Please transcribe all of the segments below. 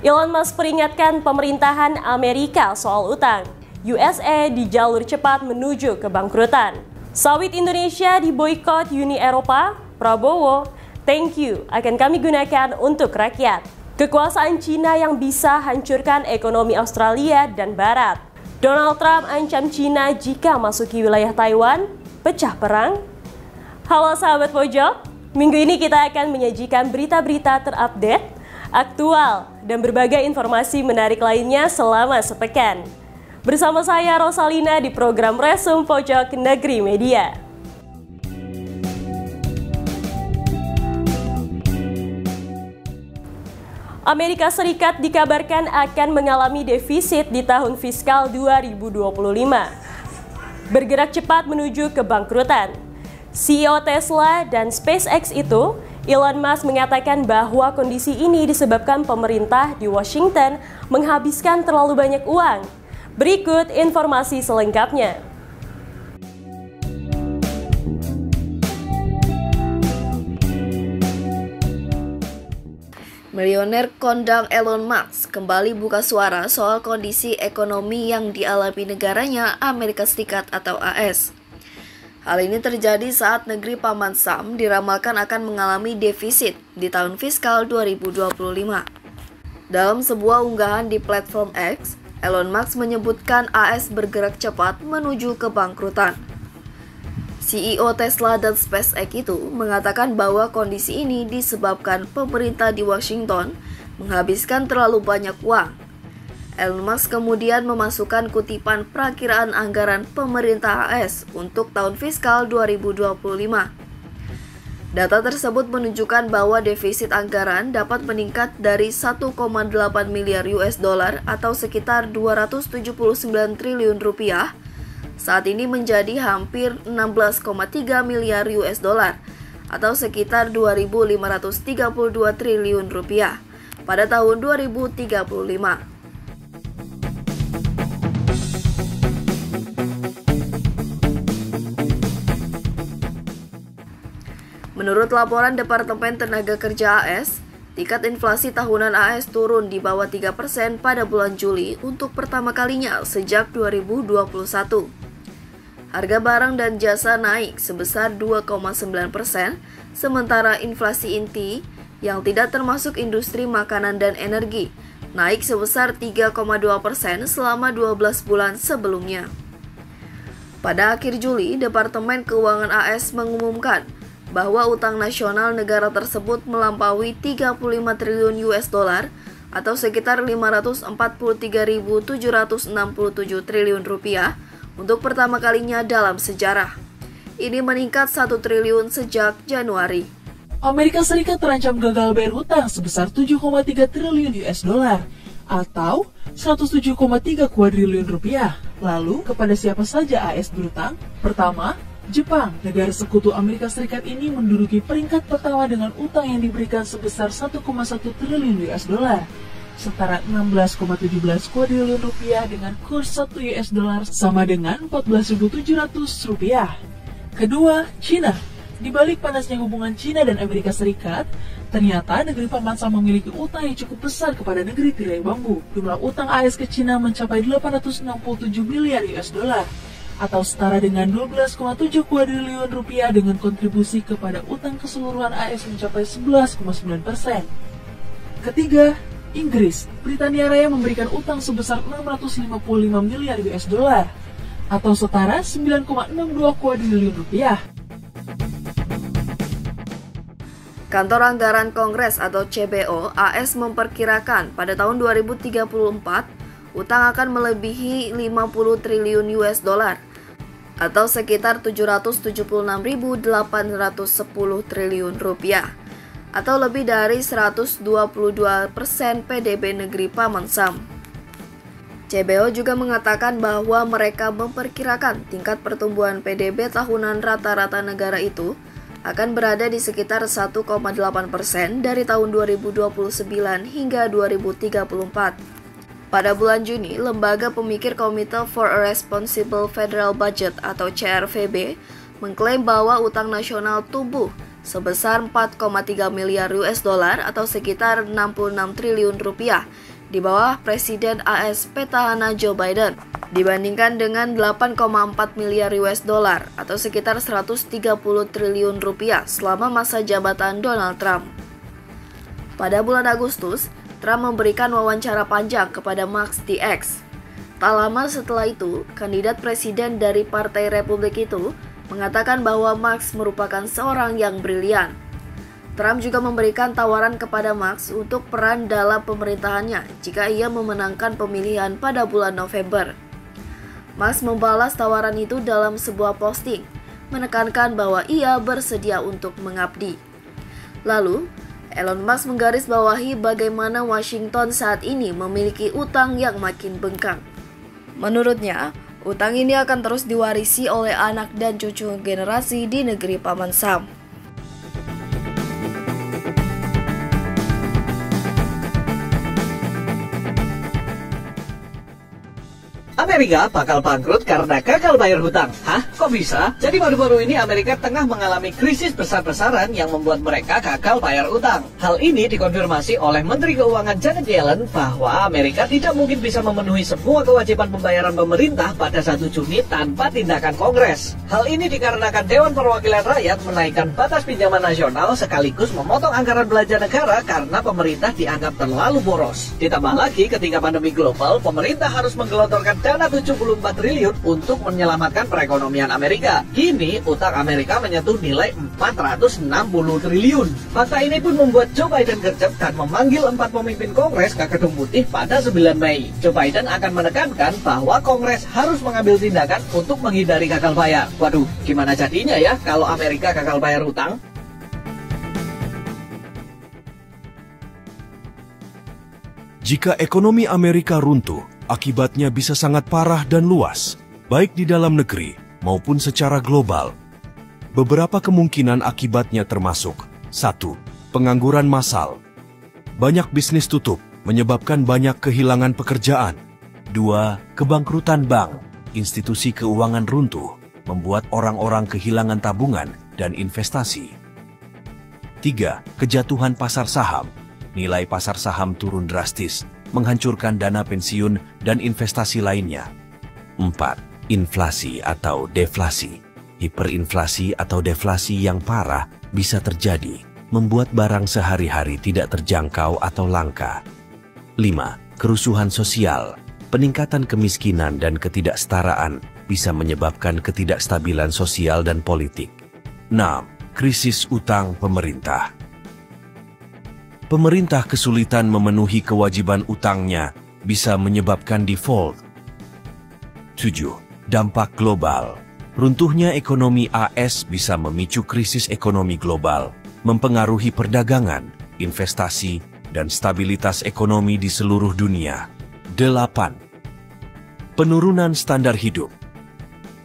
Elon Musk peringatkan pemerintahan Amerika soal utang. USA di jalur cepat menuju kebangkrutan. Sawit Indonesia diboikot Uni Eropa. Prabowo, thank you akan kami gunakan untuk rakyat. Kekuasaan Cina yang bisa hancurkan ekonomi Australia dan Barat. Donald Trump ancam Cina jika masuki wilayah Taiwan. Pecah perang. Halo sahabat pojok, minggu ini kita akan menyajikan berita-berita terupdate, aktual, dan berbagai informasi menarik lainnya selama sepekan. Bersama saya Rosalina di program Resum Pojok Negeri Media. Amerika Serikat dikabarkan akan mengalami defisit di tahun fiskal 2025. Bergerak cepat menuju kebangkrutan. CEO Tesla dan SpaceX itu, Elon Musk mengatakan bahwa kondisi ini disebabkan pemerintah di Washington menghabiskan terlalu banyak uang. Berikut informasi selengkapnya. Milioner kondang Elon Musk kembali buka suara soal kondisi ekonomi yang dialami negaranya Amerika Serikat atau AS. Hal ini terjadi saat negeri Paman Sam diramalkan akan mengalami defisit di tahun fiskal 2025. Dalam sebuah unggahan di platform X, Elon Musk menyebutkan AS bergerak cepat menuju kebangkrutan. CEO Tesla dan SpaceX itu mengatakan bahwa kondisi ini disebabkan pemerintah di Washington menghabiskan terlalu banyak uang. Elon Musk kemudian memasukkan kutipan perakiraan anggaran pemerintah AS untuk tahun fiskal 2025. Data tersebut menunjukkan bahwa defisit anggaran dapat meningkat dari 1,8 miliar US dollar atau sekitar 279 triliun rupiah saat ini menjadi hampir 16,3 miliar US dollar atau sekitar 2.532 triliun rupiah pada tahun 2035. Menurut laporan Departemen Tenaga Kerja AS, tingkat inflasi tahunan AS turun di bawah 3% pada bulan Juli untuk pertama kalinya sejak 2021. Harga barang dan jasa naik sebesar 2,9%, sementara inflasi inti yang tidak termasuk industri makanan dan energi naik sebesar 3,2% selama 12 bulan sebelumnya. Pada akhir Juli, Departemen Keuangan AS mengumumkan bahwa utang nasional negara tersebut melampaui 35 triliun US dollar atau sekitar 543.767 triliun rupiah untuk pertama kalinya dalam sejarah. Ini meningkat 1 triliun sejak Januari. Amerika Serikat terancam gagal bayar hutang sebesar 7,3 triliun US dollar atau 107,3 kuadriliun rupiah. Lalu, kepada siapa saja AS berutang? Pertama, Jepang, negara sekutu Amerika Serikat ini menduduki peringkat pertama dengan utang yang diberikan sebesar 1,1 triliun US dollar, setara 16,17 kuadriliun rupiah dengan kurs 1 US dollar sama dengan 14.700 rupiah. Kedua, Cina. Di balik panasnya hubungan Cina dan Amerika Serikat, ternyata negeri Paman Sam memiliki utang yang cukup besar kepada negeri tirai bambu. Jumlah utang AS ke Cina mencapai 867 miliar US dollar. Atau setara dengan 12,7 kuadriliun rupiah dengan kontribusi kepada utang keseluruhan AS mencapai 11,9%. Ketiga, Inggris. Britania Raya memberikan utang sebesar 655 miliar US dollar atau setara 9,62 kuadriliun rupiah. Kantor Anggaran Kongres atau CBO AS memperkirakan pada tahun 2034 utang akan melebihi 50 triliun US dollar atau sekitar 776.810 triliun rupiah atau lebih dari 122% PDB negeri Paman Sam. CBO juga mengatakan bahwa mereka memperkirakan tingkat pertumbuhan PDB tahunan rata-rata negara itu akan berada di sekitar 1,8% dari tahun 2029 hingga 2034. Pada bulan Juni, Lembaga Pemikir Committee for a Responsible Federal Budget atau CRVB mengklaim bahwa utang nasional tumbuh sebesar 4,3 miliar US dollar atau sekitar 66 triliun rupiah di bawah Presiden AS petahana Joe Biden, dibandingkan dengan 8,4 miliar US dollar atau sekitar 130 triliun rupiah selama masa jabatan Donald Trump. Pada bulan Agustus, Trump memberikan wawancara panjang kepada Max di X. Tak lama setelah itu, kandidat presiden dari Partai Republik itu mengatakan bahwa Max merupakan seorang yang brilian. Trump juga memberikan tawaran kepada Max untuk peran dalam pemerintahannya jika ia memenangkan pemilihan pada bulan November. Max membalas tawaran itu dalam sebuah posting, menekankan bahwa ia bersedia untuk mengabdi. Lalu, Elon Musk menggarisbawahi bagaimana Washington saat ini memiliki utang yang makin bengkak. Menurutnya, utang ini akan terus diwarisi oleh anak dan cucu generasi di negeri Paman Sam. Amerika bakal bangkrut karena gagal bayar hutang. Hah? Kok bisa? Jadi baru-baru ini Amerika tengah mengalami krisis besar-besaran yang membuat mereka gagal bayar hutang. Hal ini dikonfirmasi oleh Menteri Keuangan Janet Yellen bahwa Amerika tidak mungkin bisa memenuhi semua kewajiban pembayaran pemerintah pada 1 Juni tanpa tindakan Kongres. Hal ini dikarenakan Dewan Perwakilan Rakyat menaikkan batas pinjaman nasional sekaligus memotong anggaran belanja negara karena pemerintah dianggap terlalu boros. Ditambah lagi ketika pandemi global, pemerintah harus menggelontorkan dana 74 triliun untuk menyelamatkan perekonomian Amerika. Kini, utang Amerika menyentuh nilai 460 triliun. Fakta ini pun membuat Joe Biden gercep dan memanggil 4 pemimpin Kongres ke Gedung Putih pada 9 Mei. Joe Biden akan menekankan bahwa Kongres harus mengambil tindakan untuk menghindari gagal bayar. Waduh, gimana jadinya ya kalau Amerika gagal bayar hutang? Jika ekonomi Amerika runtuh, akibatnya bisa sangat parah dan luas, baik di dalam negeri maupun secara global. Beberapa kemungkinan akibatnya termasuk 1. Pengangguran massal. Banyak bisnis tutup, menyebabkan banyak kehilangan pekerjaan. 2. Kebangkrutan bank. Institusi keuangan runtuh, membuat orang-orang kehilangan tabungan dan investasi. 3. Kejatuhan pasar saham. Nilai pasar saham turun drastis, menghancurkan dana pensiun dan investasi lainnya. 4. Inflasi atau deflasi. Hiperinflasi atau deflasi yang parah bisa terjadi, membuat barang sehari-hari tidak terjangkau atau langka. 5. Kerusuhan sosial. Peningkatan kemiskinan dan ketidaksetaraan bisa menyebabkan ketidakstabilan sosial dan politik. 6. Krisis utang pemerintah. Pemerintah kesulitan memenuhi kewajiban utangnya bisa menyebabkan default. 7. Dampak global. Runtuhnya ekonomi AS bisa memicu krisis ekonomi global, mempengaruhi perdagangan, investasi, dan stabilitas ekonomi di seluruh dunia. 8. Penurunan standar hidup.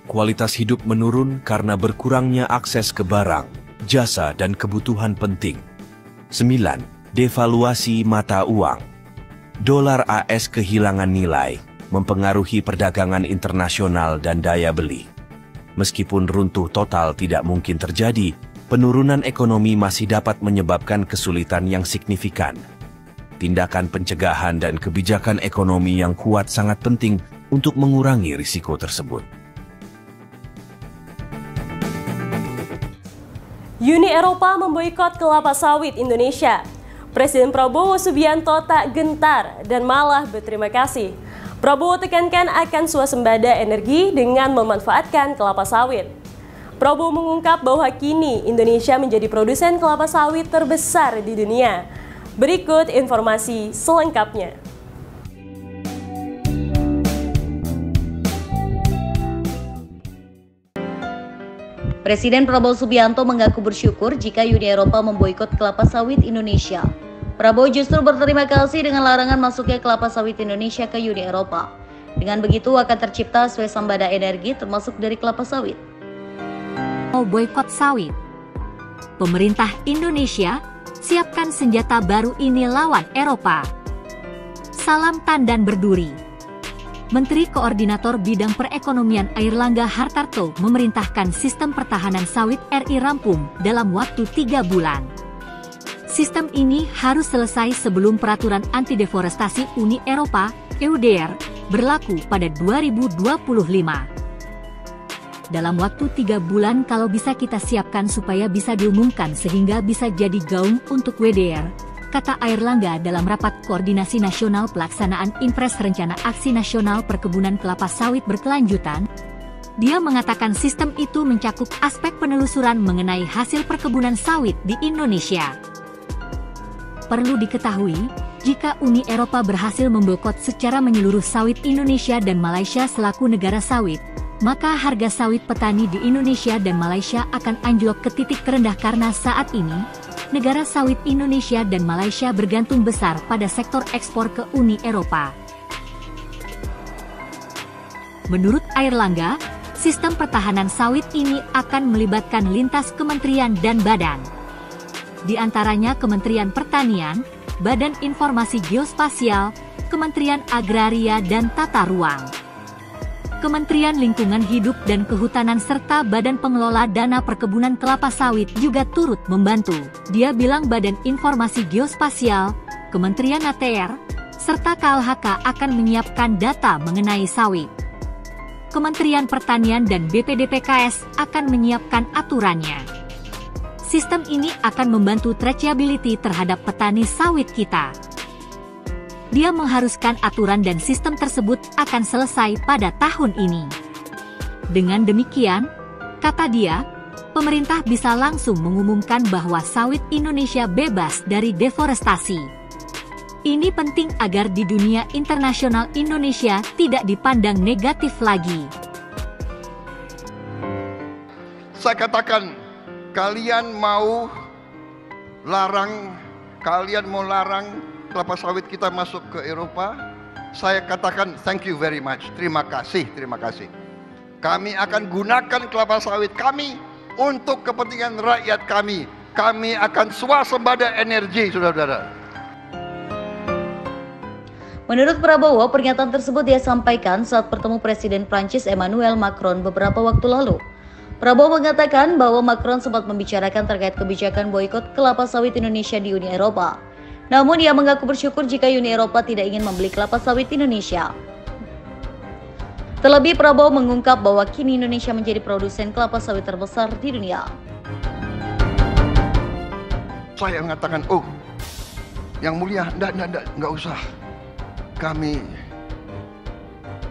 Kualitas hidup menurun karena berkurangnya akses ke barang, jasa, dan kebutuhan penting. 9. Devaluasi mata uang. Dolar AS kehilangan nilai, mempengaruhi perdagangan internasional dan daya beli. Meskipun runtuh total tidak mungkin terjadi, penurunan ekonomi masih dapat menyebabkan kesulitan yang signifikan. Tindakan pencegahan dan kebijakan ekonomi yang kuat sangat penting untuk mengurangi risiko tersebut. Uni Eropa memboikot kelapa sawit Indonesia. Presiden Prabowo Subianto tak gentar dan malah berterima kasih. Prabowo tekankan akan swasembada energi dengan memanfaatkan kelapa sawit. Prabowo mengungkap bahwa kini Indonesia menjadi produsen kelapa sawit terbesar di dunia. Berikut informasi selengkapnya. Presiden Prabowo Subianto mengaku bersyukur jika Uni Eropa memboikot kelapa sawit Indonesia. Prabowo justru berterima kasih dengan larangan masuknya kelapa sawit Indonesia ke Uni Eropa. Dengan begitu akan tercipta swasembada energi termasuk dari kelapa sawit. Boikot sawit. Pemerintah Indonesia siapkan senjata baru ini lawan Eropa. Salam tandan berduri. Menteri Koordinator Bidang Perekonomian Airlangga Hartarto memerintahkan sistem pertahanan sawit RI rampung dalam waktu 3 bulan. Sistem ini harus selesai sebelum peraturan anti-deforestasi Uni Eropa, EUDR, berlaku pada 2025. Dalam waktu 3 bulan kalau bisa kita siapkan supaya bisa diumumkan sehingga bisa jadi gaung untuk WDR, kata Airlangga dalam rapat koordinasi nasional pelaksanaan Impres Rencana Aksi Nasional Perkebunan Kelapa Sawit Berkelanjutan. Dia mengatakan sistem itu mencakup aspek penelusuran mengenai hasil perkebunan sawit di Indonesia. Perlu diketahui, jika Uni Eropa berhasil memboikot secara menyeluruh sawit Indonesia dan Malaysia selaku negara sawit, maka harga sawit petani di Indonesia dan Malaysia akan anjlok ke titik terendah karena saat ini, negara sawit Indonesia dan Malaysia bergantung besar pada sektor ekspor ke Uni Eropa. Menurut Airlangga, sistem pertahanan sawit ini akan melibatkan lintas kementerian dan badan. Di antaranya Kementerian Pertanian, Badan Informasi Geospasial, Kementerian Agraria dan Tata Ruang, Kementerian Lingkungan Hidup dan Kehutanan serta Badan Pengelola Dana Perkebunan Kelapa Sawit juga turut membantu. Dia bilang Badan Informasi Geospasial, Kementerian ATR, serta KLHK akan menyiapkan data mengenai sawit. Kementerian Pertanian dan BPDPKS akan menyiapkan aturannya. Sistem ini akan membantu traceability terhadap petani sawit kita. Dia mengharuskan aturan dan sistem tersebut akan selesai pada tahun ini. Dengan demikian, kata dia, pemerintah bisa langsung mengumumkan bahwa sawit Indonesia bebas dari deforestasi. Ini penting agar di dunia internasional Indonesia tidak dipandang negatif lagi. Saya katakan, kalian mau larang kelapa sawit kita masuk ke Eropa, saya katakan thank you very much, terima kasih. Kami akan gunakan kelapa sawit kami untuk kepentingan rakyat kami. Kami akan swasembada energi, saudara-saudara. Menurut Prabowo, pernyataan tersebut dia sampaikan saat bertemu Presiden Prancis Emmanuel Macron beberapa waktu lalu. Prabowo mengatakan bahwa Macron sempat membicarakan terkait kebijakan boikot kelapa sawit Indonesia di Uni Eropa. Namun ia mengaku bersyukur jika Uni Eropa tidak ingin membeli kelapa sawit Indonesia. Terlebih Prabowo mengungkap bahwa kini Indonesia menjadi produsen kelapa sawit terbesar di dunia. Saya mengatakan, oh, yang mulia, enggak usah. Kami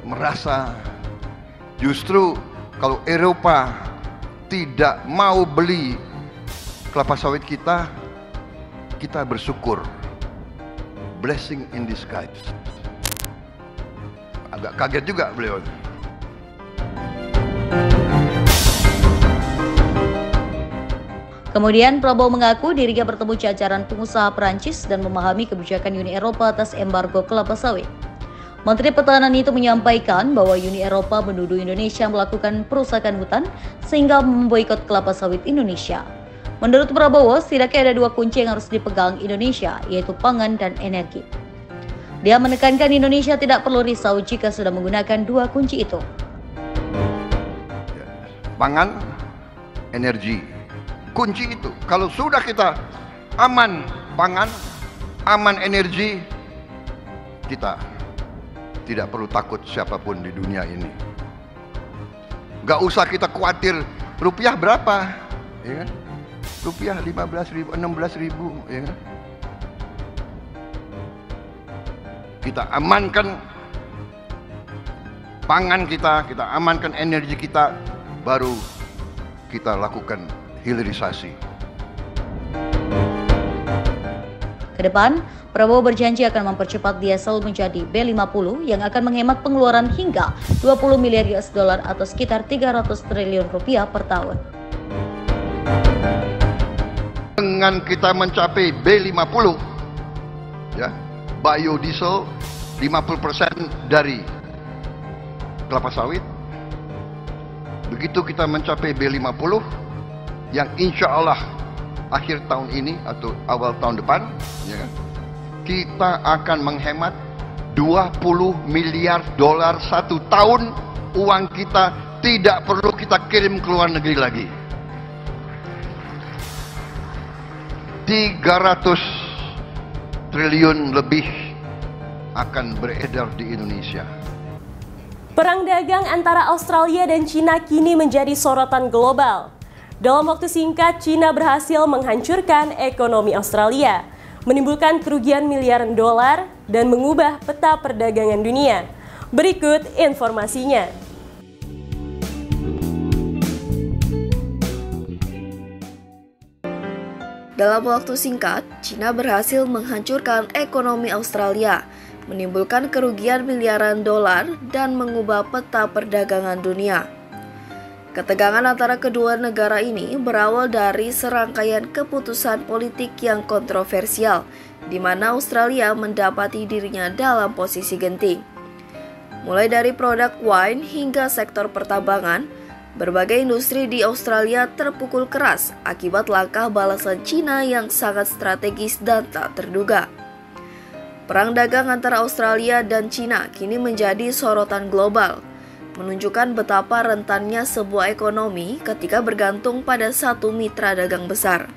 merasa justru kalau Eropa tidak mau beli kelapa sawit kita bersyukur. Blessing in disguise. Agak kaget juga beliau. Kemudian Prabowo mengaku dirinya bertemu jajaran pengusaha Perancis dan memahami kebijakan Uni Eropa atas embargo kelapa sawit. Menteri Pertahanan itu menyampaikan bahwa Uni Eropa menuduh Indonesia melakukan perusakan hutan sehingga memboikot kelapa sawit Indonesia. Menurut Prabowo, setidaknya ada 2 kunci yang harus dipegang Indonesia, yaitu pangan dan energi. Dia menekankan Indonesia tidak perlu risau jika sudah menggunakan 2 kunci itu. Pangan, energi. Kunci itu, kalau sudah kita aman pangan, aman energi, kita tidak perlu takut siapapun di dunia ini. Gak usah kita khawatir rupiah berapa, ya kan? Rupiah 15.000, 16.000, ya kan? Kita amankan pangan kita amankan energi kita, baru kita lakukan hilirisasi. Kedepan, Prabowo berjanji akan mempercepat diesel menjadi B50 yang akan menghemat pengeluaran hingga 20 miliar US dollar atau sekitar 300 triliun rupiah per tahun. Dengan kita mencapai B50, ya, biodiesel 50% dari kelapa sawit. Begitu kita mencapai B50, yang insya Allah akhir tahun ini atau awal tahun depan, ya kan, kita akan menghemat 20 miliar dolar satu tahun. Uang kita tidak perlu kita kirim ke luar negeri lagi. 300 triliun lebih akan beredar di Indonesia. Perang dagang antara Australia dan Cina kini menjadi sorotan global. Dalam waktu singkat, Cina berhasil menghancurkan ekonomi Australia, menimbulkan kerugian miliaran dolar, dan mengubah peta perdagangan dunia. Berikut informasinya. Dalam waktu singkat, Cina berhasil menghancurkan ekonomi Australia, menimbulkan kerugian miliaran dolar, dan mengubah peta perdagangan dunia. Ketegangan antara kedua negara ini berawal dari serangkaian keputusan politik yang kontroversial, di mana Australia mendapati dirinya dalam posisi genting. Mulai dari produk wine hingga sektor pertambangan, berbagai industri di Australia terpukul keras akibat langkah balasan Cina yang sangat strategis dan tak terduga. Perang dagang antara Australia dan Cina kini menjadi sorotan global, menunjukkan betapa rentannya sebuah ekonomi ketika bergantung pada satu mitra dagang besar.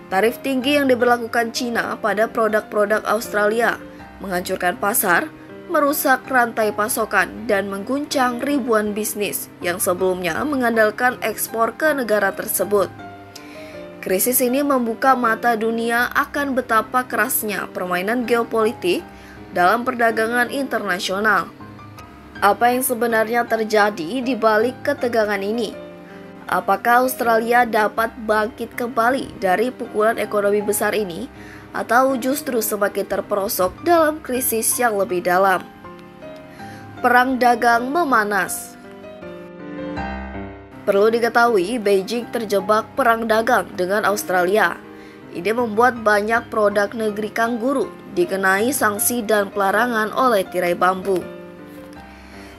Tarif tinggi yang diberlakukan Cina pada produk-produk Australia menghancurkan pasar, merusak rantai pasokan, dan mengguncang ribuan bisnis yang sebelumnya mengandalkan ekspor ke negara tersebut. Krisis ini membuka mata dunia akan betapa kerasnya permainan geopolitik dalam perdagangan internasional. Apa yang sebenarnya terjadi di balik ketegangan ini? Apakah Australia dapat bangkit kembali dari pukulan ekonomi besar ini, atau justru semakin terperosok dalam krisis yang lebih dalam? Perang dagang memanas. Perlu diketahui, Beijing terjebak perang dagang dengan Australia. Ini membuat banyak produk negeri kangguru dikenai sanksi dan pelarangan oleh tirai bambu.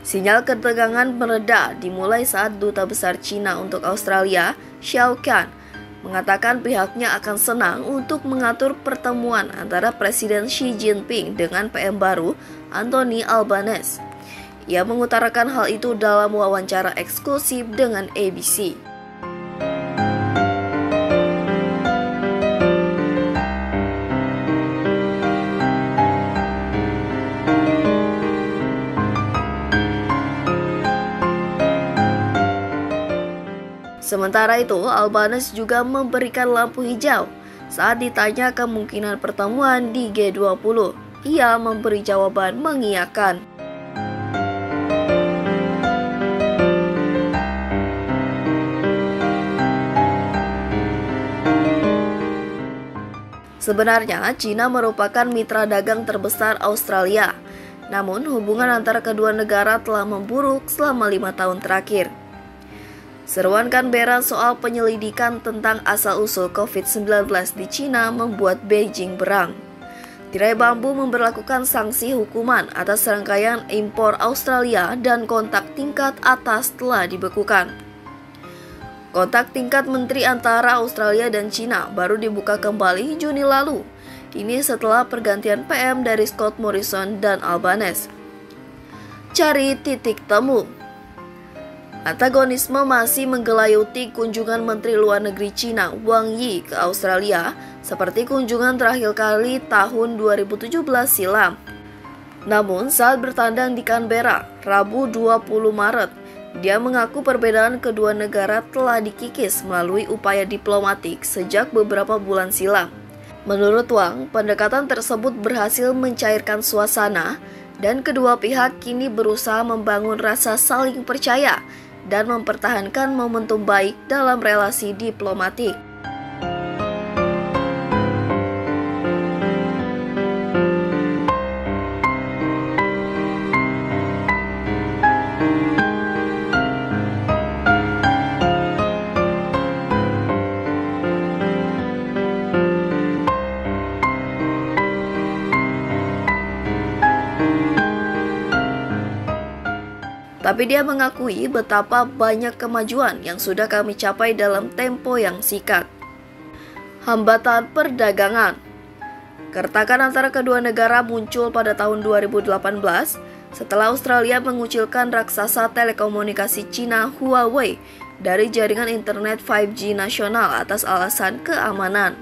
Sinyal ketegangan mereda dimulai saat Duta Besar Cina untuk Australia, Xiao Qian, mengatakan pihaknya akan senang untuk mengatur pertemuan antara Presiden Xi Jinping dengan PM baru, Anthony Albanese. Ia mengutarakan hal itu dalam wawancara eksklusif dengan ABC. Sementara itu, Albanese juga memberikan lampu hijau saat ditanya kemungkinan pertemuan di G20. Ia memberi jawaban mengiyakan. Sebenarnya, Cina merupakan mitra dagang terbesar Australia. Namun, hubungan antara kedua negara telah memburuk selama 5 tahun terakhir. Seruan Canberra soal penyelidikan tentang asal-usul COVID-19 di Cina membuat Beijing berang. Tirai bambu memberlakukan sanksi hukuman atas rangkaian impor Australia dan kontak tingkat atas telah dibekukan. Kontak tingkat menteri antara Australia dan Cina baru dibuka kembali Juni lalu. Ini setelah pergantian PM dari Scott Morrison dan Albanese. Cari titik temu. Antagonisme masih menggelayuti kunjungan Menteri Luar Negeri Cina Wang Yi ke Australia, seperti kunjungan terakhir kali tahun 2017 silam. Namun saat bertandang di Canberra, Rabu 20 Maret, dia mengaku perbedaan kedua negara telah dikikis melalui upaya diplomatik sejak beberapa bulan silam. Menurut Wang, pendekatan tersebut berhasil mencairkan suasana dan kedua pihak kini berusaha membangun rasa saling percaya dan mempertahankan momentum baik dalam relasi diplomatik. Tapi dia mengakui betapa banyak kemajuan yang sudah kami capai dalam tempo yang singkat. Hambatan perdagangan. Keretakan antara kedua negara muncul pada tahun 2018 setelah Australia mengucilkan raksasa telekomunikasi Cina Huawei dari jaringan internet 5G nasional atas alasan keamanan.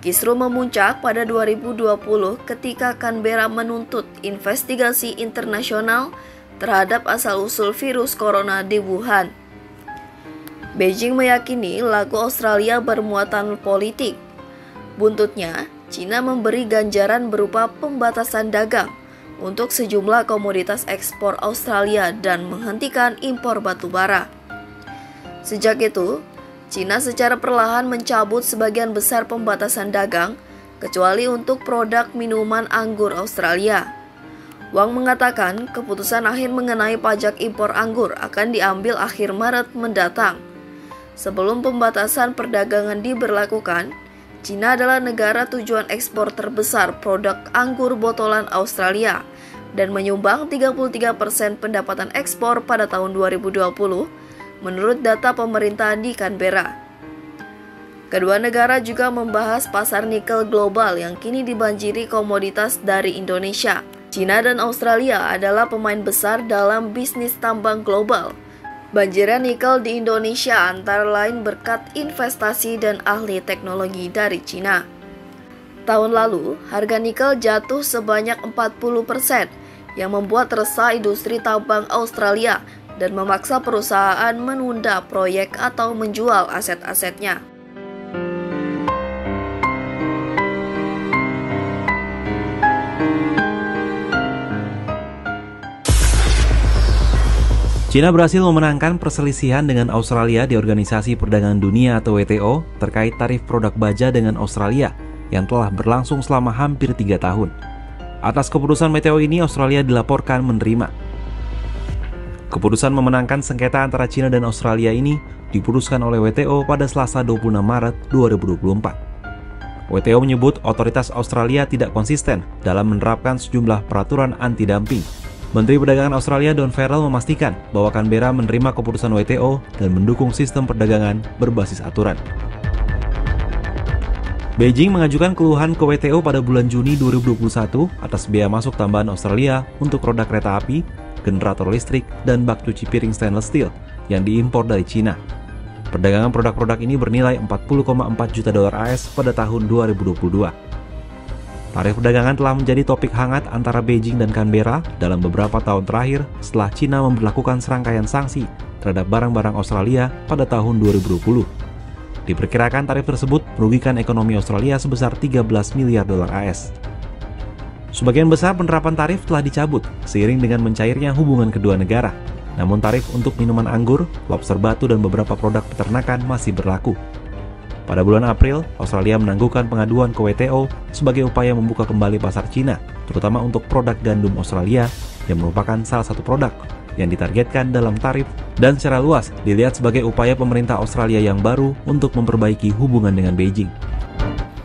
Kisruh memuncak pada 2020 ketika Canberra menuntut investigasi internasional terhadap asal-usul virus corona di Wuhan. Beijing meyakini lagu Australia bermuatan politik. Buntutnya, Cina memberi ganjaran berupa pembatasan dagang untuk sejumlah komoditas ekspor Australia dan menghentikan impor batu bara. Sejak itu, Cina secara perlahan mencabut sebagian besar pembatasan dagang, kecuali untuk produk minuman anggur Australia. Wang mengatakan keputusan akhir mengenai pajak impor anggur akan diambil akhir Maret mendatang. Sebelum pembatasan perdagangan diberlakukan, Cina adalah negara tujuan ekspor terbesar produk anggur botolan Australia dan menyumbang 33% pendapatan ekspor pada tahun 2020 menurut data pemerintah di Canberra. Kedua negara juga membahas pasar nikel global yang kini dibanjiri komoditas dari Indonesia. Cina dan Australia adalah pemain besar dalam bisnis tambang global. Banjirnya nikel di Indonesia antara lain berkat investasi dan ahli teknologi dari Cina. Tahun lalu, harga nikel jatuh sebanyak 40%, yang membuat resah industri tambang Australia dan memaksa perusahaan menunda proyek atau menjual aset-asetnya. Cina berhasil memenangkan perselisihan dengan Australia di Organisasi Perdagangan Dunia atau WTO terkait tarif produk baja dengan Australia yang telah berlangsung selama hampir 3 tahun. Atas keputusan WTO ini, Australia dilaporkan menerima. Keputusan memenangkan sengketa antara Cina dan Australia ini diputuskan oleh WTO pada Selasa 26 Maret 2024. WTO menyebut otoritas Australia tidak konsisten dalam menerapkan sejumlah peraturan anti-dumping. Menteri Perdagangan Australia Don Farrell memastikan bahwa Canberra menerima keputusan WTO dan mendukung sistem perdagangan berbasis aturan. Beijing mengajukan keluhan ke WTO pada bulan Juni 2021 atas biaya masuk tambahan Australia untuk roda kereta api, generator listrik, dan bak cuci piring stainless steel yang diimpor dari Cina. Perdagangan produk-produk ini bernilai 40,4 juta dolar AS pada tahun 2022. Tarif perdagangan telah menjadi topik hangat antara Beijing dan Canberra dalam beberapa tahun terakhir setelah Cina memberlakukan serangkaian sanksi terhadap barang-barang Australia pada tahun 2020. Diperkirakan tarif tersebut merugikan ekonomi Australia sebesar 13 miliar dolar AS. Sebagian besar penerapan tarif telah dicabut seiring dengan mencairnya hubungan kedua negara. Namun tarif untuk minuman anggur, lobster batu, dan beberapa produk peternakan masih berlaku. Pada bulan April, Australia menangguhkan pengaduan ke WTO sebagai upaya membuka kembali pasar Cina, terutama untuk produk gandum Australia yang merupakan salah satu produk yang ditargetkan dalam tarif dan secara luas dilihat sebagai upaya pemerintah Australia yang baru untuk memperbaiki hubungan dengan Beijing.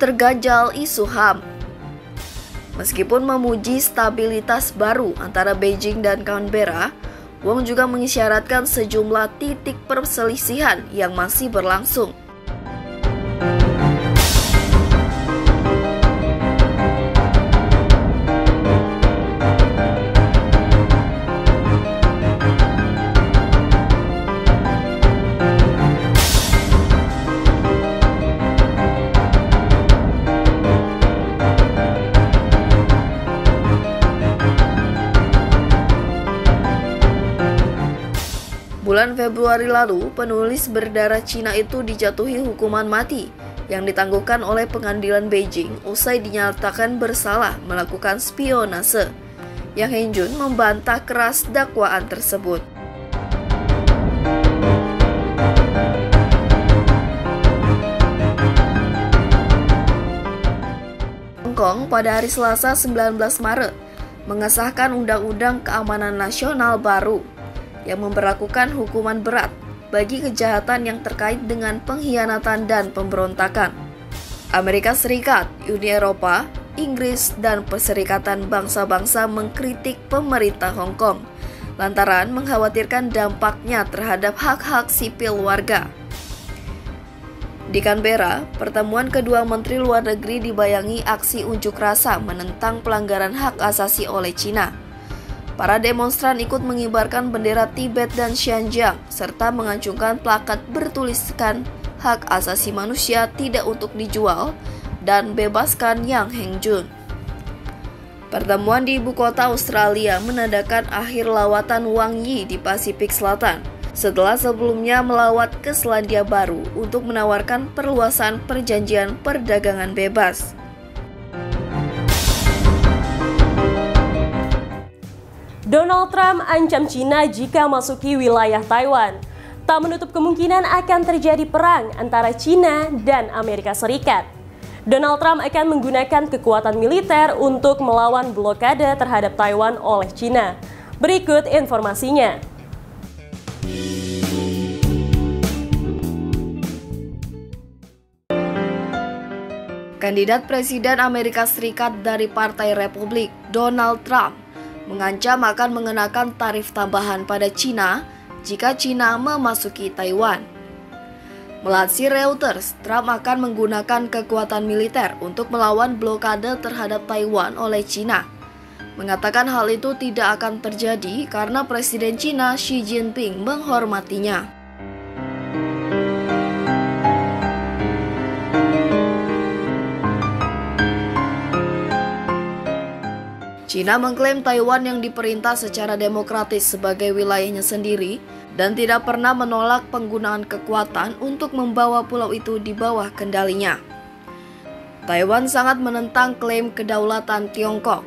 Terganjal isu HAM. Meskipun memuji stabilitas baru antara Beijing dan Canberra, Wong juga mengisyaratkan sejumlah titik perselisihan yang masih berlangsung. Bulan Februari lalu, penulis berdarah Cina itu dijatuhi hukuman mati yang ditangguhkan oleh pengadilan Beijing usai dinyatakan bersalah melakukan spionase. Yang Henjun membantah keras dakwaan tersebut. Hong Kong pada hari Selasa 19 Maret mengesahkan Undang-Undang Keamanan Nasional baru yang memberlakukan hukuman berat bagi kejahatan yang terkait dengan pengkhianatan dan pemberontakan. Amerika Serikat, Uni Eropa, Inggris, dan Perserikatan Bangsa-Bangsa mengkritik pemerintah Hong Kong lantaran mengkhawatirkan dampaknya terhadap hak-hak sipil warga. Di Canberra, pertemuan kedua Menteri Luar Negeri dibayangi aksi unjuk rasa menentang pelanggaran hak asasi oleh Cina. Para demonstran ikut mengibarkan bendera Tibet dan Xinjiang, serta mengacungkan plakat bertuliskan hak asasi manusia tidak untuk dijual dan bebaskan Yang Hengjun. Pertemuan di ibu kota Australia menandakan akhir lawatan Wang Yi di Pasifik Selatan, setelah sebelumnya melawat ke Selandia Baru untuk menawarkan perluasan perjanjian perdagangan bebas. Donald Trump ancam Cina jika masuki wilayah Taiwan. Tak menutup kemungkinan akan terjadi perang antara Cina dan Amerika Serikat. Donald Trump akan menggunakan kekuatan militer untuk melawan blokade terhadap Taiwan oleh Cina. Berikut informasinya. Kandidat Presiden Amerika Serikat dari Partai Republik, Donald Trump, mengancam akan mengenakan tarif tambahan pada Cina jika Cina memasuki Taiwan. Melansir Reuters, Trump akan menggunakan kekuatan militer untuk melawan blokade terhadap Taiwan oleh Cina. Mengatakan hal itu tidak akan terjadi karena Presiden Cina Xi Jinping menghormatinya. Cina mengklaim Taiwan yang diperintah secara demokratis sebagai wilayahnya sendiri dan tidak pernah menolak penggunaan kekuatan untuk membawa pulau itu di bawah kendalinya. Taiwan sangat menentang klaim kedaulatan Tiongkok.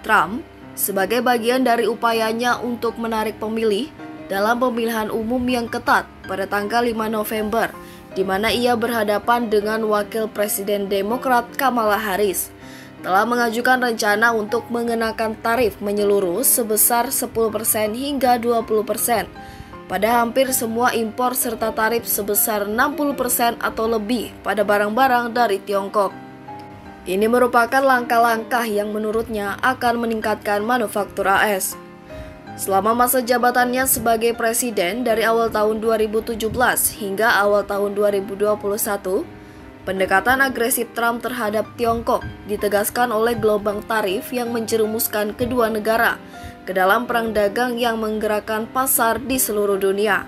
Trump, sebagai bagian dari upayanya untuk menarik pemilih dalam pemilihan umum yang ketat pada tanggal 5 November, di mana ia berhadapan dengan Wakil Presiden Demokrat Kamala Harris, telah mengajukan rencana untuk mengenakan tarif menyeluruh sebesar 10% hingga 20% pada hampir semua impor serta tarif sebesar 60% atau lebih pada barang-barang dari Tiongkok. Ini merupakan langkah-langkah yang menurutnya akan meningkatkan manufaktur AS. Selama masa jabatannya sebagai presiden dari awal tahun 2017 hingga awal tahun 2021, pendekatan agresif Trump terhadap Tiongkok ditegaskan oleh gelombang tarif yang menjerumuskan kedua negara ke dalam perang dagang yang menggerakkan pasar di seluruh dunia.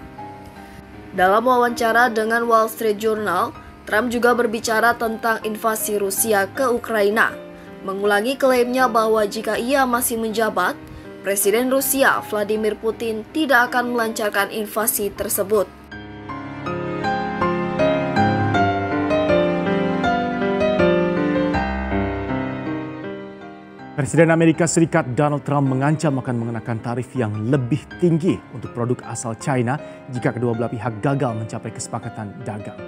Dalam wawancara dengan Wall Street Journal, Trump juga berbicara tentang invasi Rusia ke Ukraina, mengulangi klaimnya bahwa jika ia masih menjabat, Presiden Rusia Vladimir Putin tidak akan melancarkan invasi tersebut. Presiden Amerika Serikat Donald Trump mengancam akan mengenakan tarif yang lebih tinggi untuk produk asal China jika kedua belah pihak gagal mencapai kesepakatan dagang.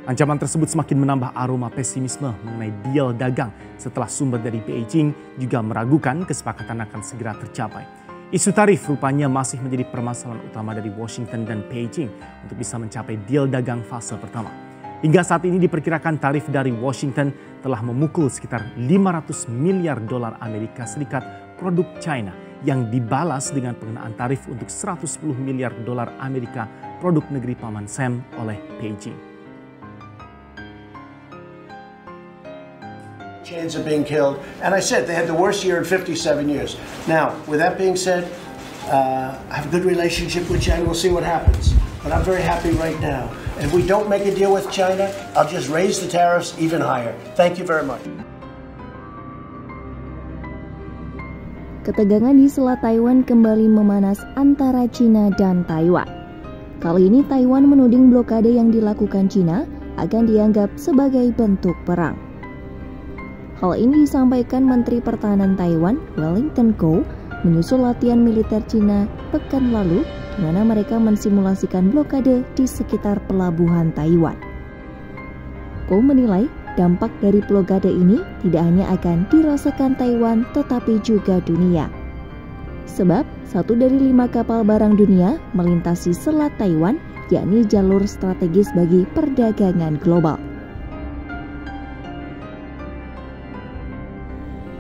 Ancaman tersebut semakin menambah aroma pesimisme mengenai deal dagang setelah sumber dari Beijing juga meragukan kesepakatan akan segera tercapai. Isu tarif rupanya masih menjadi permasalahan utama dari Washington dan Beijing untuk bisa mencapai deal dagang fase pertama. Hingga saat ini diperkirakan tarif dari Washington telah memukul sekitar 500 miliar dolar Amerika Serikat produk China yang dibalas dengan pengenaan tarif untuk 110 miliar dolar Amerika produk negeri Paman Sam oleh Beijing. Chains are being killed, and I said they had the worst year in 57 years. Now, with that being said, I have a good relationship with China. We'll see what happens. But I'm very happy right now. And if we don't make a deal with China, I'll just raise the tariffs even higher. Thank you very much. Ketegangan di Selat Taiwan kembali memanas antara Cina dan Taiwan. Kali ini Taiwan menuding blokade yang dilakukan Cina akan dianggap sebagai bentuk perang. Hal ini disampaikan Menteri Pertahanan Taiwan, Wellington Koo, menyusul latihan militer Cina pekan lalu di mana mereka mensimulasikan blokade di sekitar pelabuhan Taiwan. Koo menilai dampak dari blokade ini tidak hanya akan dirasakan Taiwan tetapi juga dunia. Sebab 1 dari 5 kapal barang dunia melintasi Selat Taiwan, yakni jalur strategis bagi perdagangan global.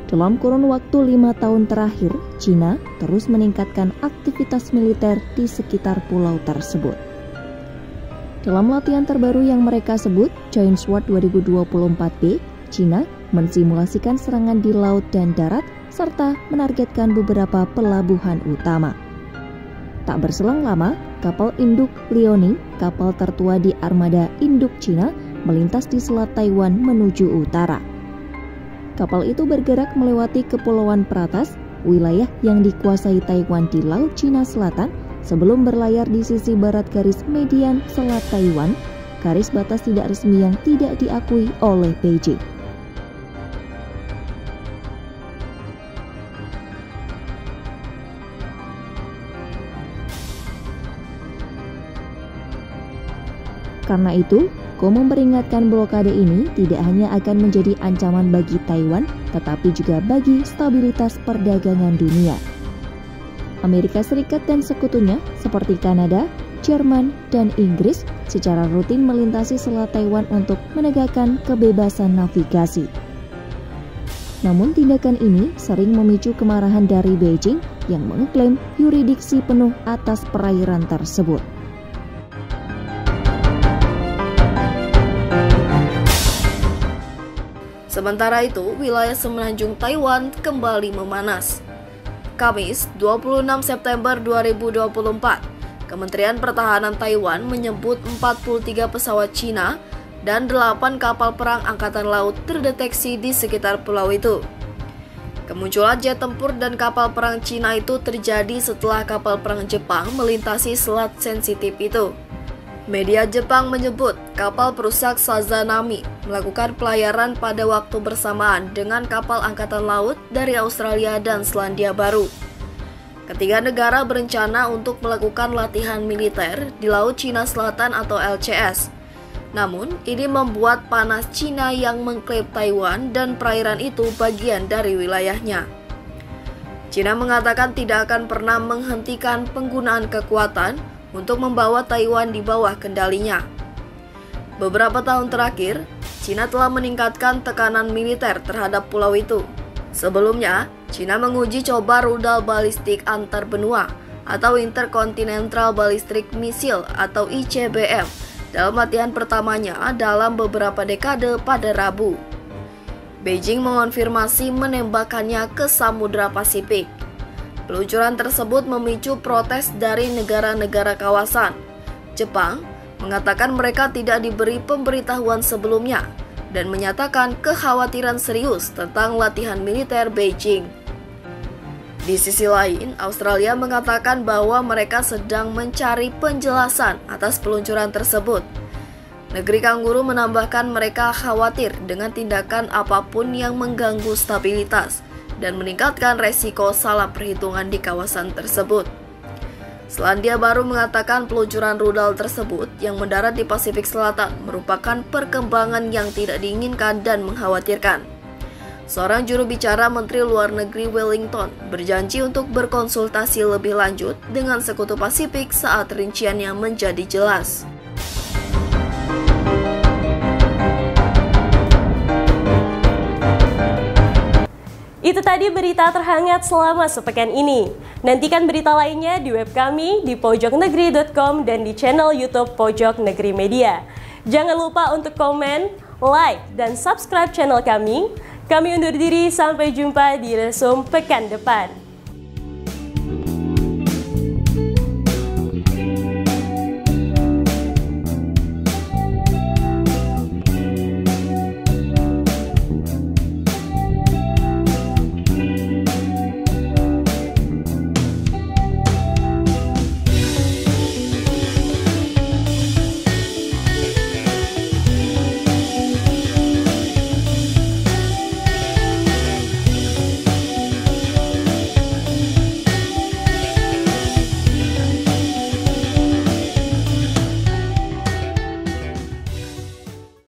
Dalam kurun waktu 5 tahun terakhir, Cina terus meningkatkan aktivitas militer di sekitar pulau tersebut. Dalam latihan terbaru yang mereka sebut Joint SWORD 2024B, China mensimulasikan serangan di laut dan darat serta menargetkan beberapa pelabuhan utama. Tak berselang lama, kapal induk Liaoning, kapal tertua di armada induk China, melintas di selat Taiwan menuju utara. Kapal itu bergerak melewati Kepulauan Pratas, wilayah yang dikuasai Taiwan di Laut Cina Selatan, sebelum berlayar di sisi barat garis median Selat Taiwan, garis batas tidak resmi yang tidak diakui oleh Beijing. Karena itu, Ko memperingatkan blokade ini tidak hanya akan menjadi ancaman bagi Taiwan, tetapi juga bagi stabilitas perdagangan dunia. Amerika Serikat dan sekutunya seperti Kanada, Jerman, dan Inggris secara rutin melintasi Selat Taiwan untuk menegakkan kebebasan navigasi. Namun tindakan ini sering memicu kemarahan dari Beijing yang mengklaim yurisdiksi penuh atas perairan tersebut. Sementara itu, wilayah semenanjung Taiwan kembali memanas. Kamis, 26 September 2024, Kementerian Pertahanan Taiwan menyebut 43 pesawat Cina dan 8 kapal perang Angkatan Laut terdeteksi di sekitar pulau itu. Kemunculan jet tempur dan kapal perang Cina itu terjadi setelah kapal perang Jepang melintasi selat sensitif itu. Media Jepang menyebut kapal perusak Sazanami melakukan pelayaran pada waktu bersamaan dengan kapal angkatan laut dari Australia dan Selandia Baru. Ketiga negara berencana untuk melakukan latihan militer di Laut Cina Selatan atau LCS. Namun, ini membuat panas Cina yang mengklaim Taiwan dan perairan itu bagian dari wilayahnya. Cina mengatakan tidak akan pernah menghentikan penggunaan kekuatan untuk membawa Taiwan di bawah kendalinya. Beberapa tahun terakhir, Cina telah meningkatkan tekanan militer terhadap pulau itu. Sebelumnya, Cina menguji coba rudal balistik antar benua atau Intercontinental Ballistic Missile atau ICBM dalam latihan pertamanya dalam beberapa dekade pada Rabu. Beijing mengonfirmasi menembakkannya ke Samudra Pasifik. Peluncuran tersebut memicu protes dari negara-negara kawasan. Jepang mengatakan mereka tidak diberi pemberitahuan sebelumnya dan menyatakan kekhawatiran serius tentang latihan militer Beijing. Di sisi lain, Australia mengatakan bahwa mereka sedang mencari penjelasan atas peluncuran tersebut. Negeri Kanguru menambahkan mereka khawatir dengan tindakan apapun yang mengganggu stabilitas dan meningkatkan resiko salah perhitungan di kawasan tersebut. Selandia Baru mengatakan peluncuran rudal tersebut yang mendarat di Pasifik Selatan merupakan perkembangan yang tidak diinginkan dan mengkhawatirkan. Seorang juru bicara Menteri Luar Negeri Wellington berjanji untuk berkonsultasi lebih lanjut dengan Sekutu Pasifik saat rinciannya menjadi jelas. Itu tadi berita terhangat selama sepekan ini. Nantikan berita lainnya di web kami di pojoknegeri.com dan di channel YouTube Pojok Negeri Media. Jangan lupa untuk komen, like, dan subscribe channel kami. Kami undur diri, sampai jumpa di Resum pekan depan.